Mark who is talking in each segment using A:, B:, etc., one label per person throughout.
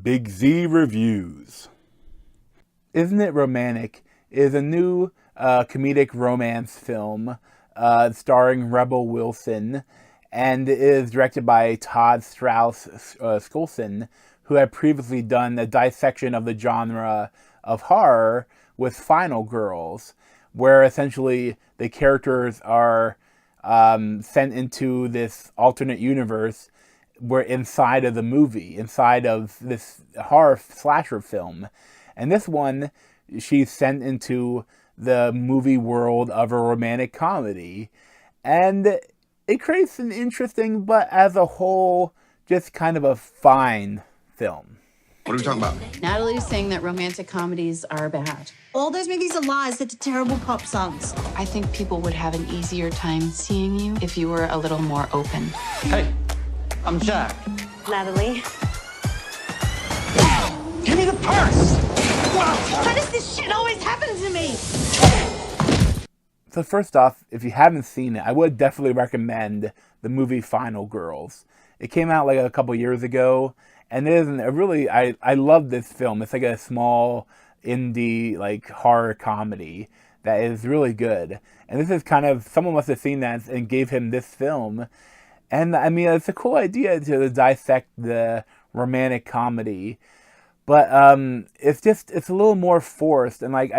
A: Big Z Reviews. Isn't It Romantic is a new comedic romance film starring Rebel Wilson, and is directed by Todd Strauss-Schulson, who had previously done a dissection of the genre of horror with Final Girls, where essentially the characters are sent into this alternate universe where inside of the movie, inside of this horror slasher film. And this one, she's sent into the movie world of a romantic comedy. And it creates an interesting, but as a whole, just kind of a fine film.
B: What are we talking about?
C: Natalie's saying that romantic comedies are bad.
D: All those movies are lies. They're terrible pop songs.
C: I think people would have an easier time seeing you if you were a little more open.
E: Hey, I'm Jack.
D: Natalie.
E: Give me the purse!
D: Why does this shit always happen to me?
A: So first off, if you haven't seen it, I would definitely recommend the movie Final Girls. It came out like a couple years ago, and it isn't a really, I love this film. It's like a small indie like horror comedy that is really good. And this is kind of, someone must have seen that and gave him this film. And I mean, it's a cool idea to dissect the romantic comedy, but it's a little more forced, and like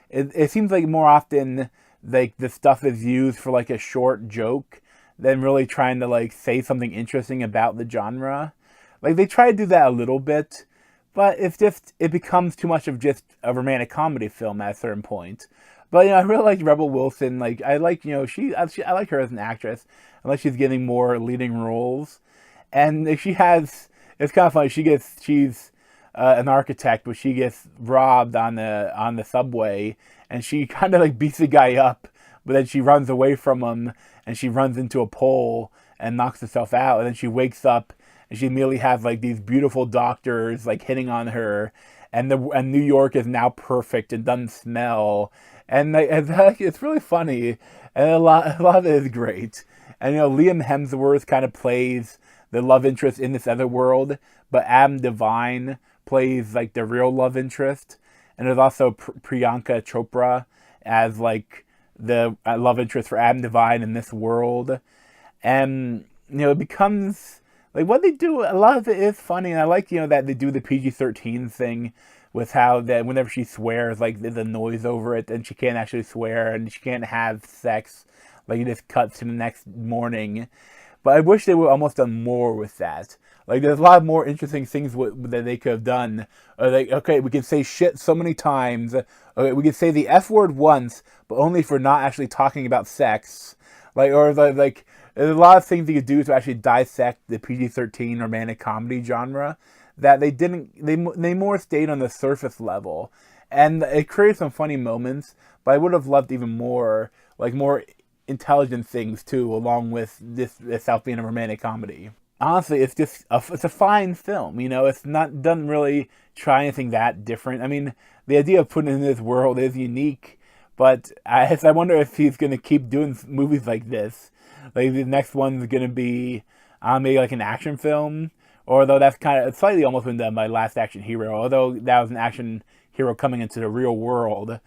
A: it seems like more often like the stuff is used for like a short joke than really trying to like say something interesting about the genre. Like they try to do that a little bit, but it becomes too much of just a romantic comedy film at a certain point. But I really like Rebel Wilson. Like I like I like her as an actress. I like she's getting more leading roles, and she has. It's kind of funny. She's an architect, but she gets robbed on the subway, and she kind of like beats the guy up, but then she runs away from him, and she runs into a pole and knocks herself out, and then she wakes up, and she immediately has like these beautiful doctors like hitting on her, and New York is now perfect and doesn't smell, and it's really funny, and a lot of it is great. And Liam Hemsworth kind of plays the love interest in this other world, but Adam Devine plays like the real love interest, and there's also Priyanka Chopra as like the love interest for Adam Devine in this world. And it becomes like what they do. A lot of it is funny, and I like that they do the PG-13 thing with how that whenever she swears, like there's a noise over it, and she can't actually swear, and she can't have sex. Like it just cuts to the next morning. But I wish they would almost done more with that. Like there's a lot more interesting things that they could have done. Like, okay, we can say shit so many times. Okay, we can say the F word once, but only if we're not actually talking about sex. Like there's a lot of things you could do to actually dissect the PG-13 romantic comedy genre that they didn't. They more stayed on the surface level, and it created some funny moments. But I would have loved even more, like more intelligent things too, along with this itself being a romantic comedy. Honestly, it's a fine film. It's not doesn't really try anything that different. I mean, the idea of putting it in this world is unique, but I wonder if he's gonna keep doing movies like this. Like the next one's gonna be maybe like an action film, or though that's kind of slightly almost been done by Last Action Hero, although that was an action hero coming into the real world.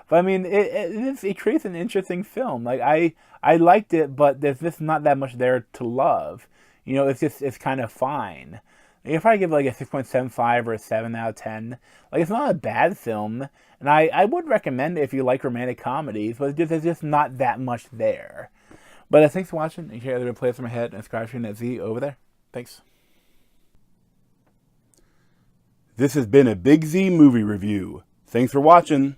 A: But I mean, it creates an interesting film. Like I liked it, but there's just not that much there to love. It's kind of fine. If I give it like a 6.75 or a 7 out of 10, like it's not a bad film, and I would recommend it if you like romantic comedies, but there's just not that much there. But thanks for watching. You can share the replays from my head and subscribe to Z over there. Thanks. This has been a Big Z movie review. Thanks for watching.